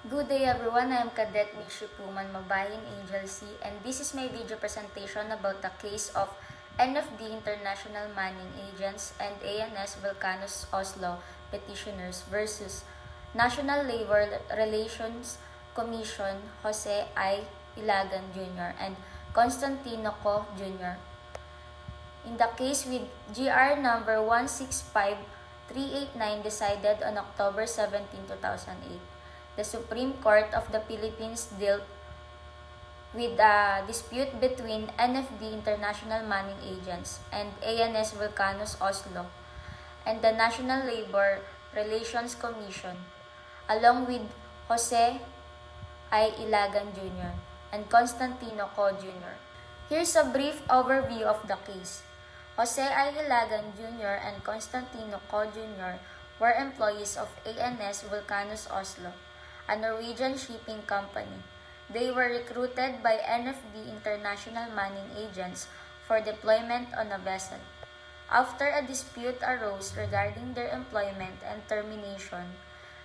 Good day everyone, I am Cadet Mishi Puman Mabayang Angel C, and this is my video presentation about the case of NFD International Manning Agents and ANS Volcanos Oslo petitioners versus National Labor Relations Commission Jose I. Ilagan Jr. and Constantino Co. Jr. In the case with GR number 165389 decided on October 17, 2008. The Supreme Court of the Philippines dealt with a dispute between NFD International Manning Agents and ANS Volcanos Oslo and the National Labor Relations Commission, along with Jose I. Ilagan Jr. and Constantino Co. Jr. Here's a brief overview of the case. Jose I. Ilagan Jr. and Constantino Co. Jr. were employees of ANS Volcanos Oslo, a Norwegian shipping company. They were recruited by NFD International Manning Agents for deployment on a vessel. After a dispute arose regarding their employment and termination,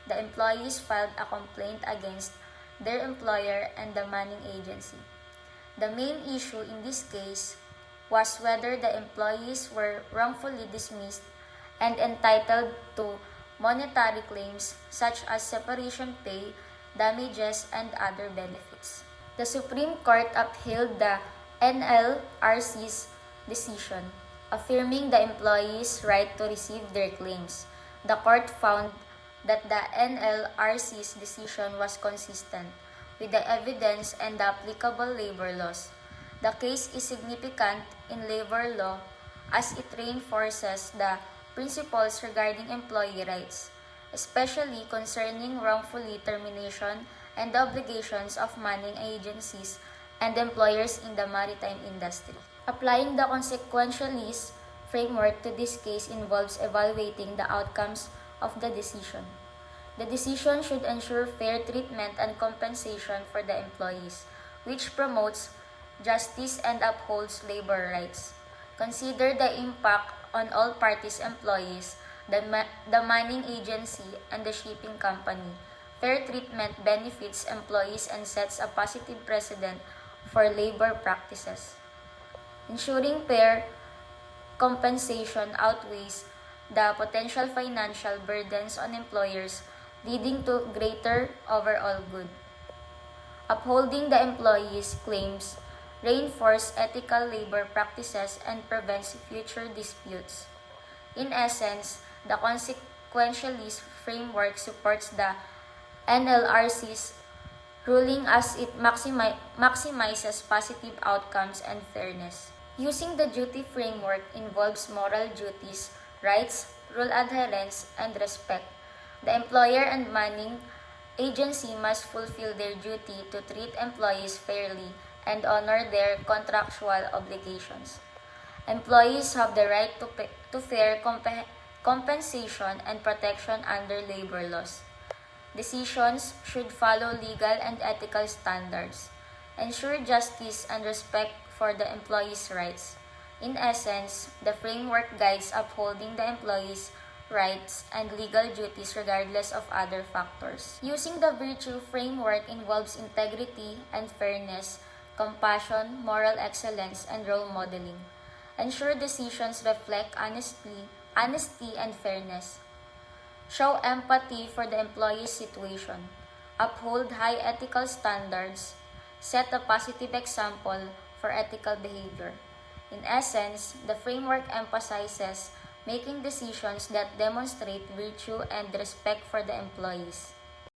the employees filed a complaint against their employer and the Manning Agency. The main issue in this case was whether the employees were wrongfully dismissed and entitled to monetary claims such as separation pay, damages, and other benefits. The Supreme Court upheld the NLRC's decision, affirming the employees' right to receive their claims. The court found that the NLRC's decision was consistent with the evidence and the applicable labor laws. The case is significant in labor law as it reinforces the principles regarding employee rights, especially concerning wrongfully termination and the obligations of manning agencies and employers in the maritime industry. Applying the consequentialist framework to this case involves evaluating the outcomes of the decision. The decision should ensure fair treatment and compensation for the employees, which promotes justice and upholds labor rights. Consider the impact on all parties' employees, the manning agency, and the shipping company. Fair treatment benefits employees and sets a positive precedent for labor practices. Ensuring fair compensation outweighs the potential financial burdens on employers, leading to greater overall good. Upholding the employees' claims reinforce ethical labor practices and prevents future disputes. In essence, the consequentialist framework supports the NLRC's ruling as it maximizes positive outcomes and fairness. Using the duty framework involves moral duties, rights, rule adherence, and respect. The employer and manning agency must fulfill their duty to treat employees fairly and honor their contractual obligations. Employees have the right to fair compensation and protection under labor laws. Decisions should follow legal and ethical standards, ensure justice and respect for the employees' rights. In essence, the framework guides upholding the employees' rights and legal duties regardless of other factors. Using the virtue framework involves integrity and fairness, compassion, moral excellence, and role modeling. Ensure decisions reflect honesty and fairness. Show empathy for the employee's situation. Uphold high ethical standards. Set a positive example for ethical behavior. In essence, the framework emphasizes making decisions that demonstrate virtue and respect for the employees.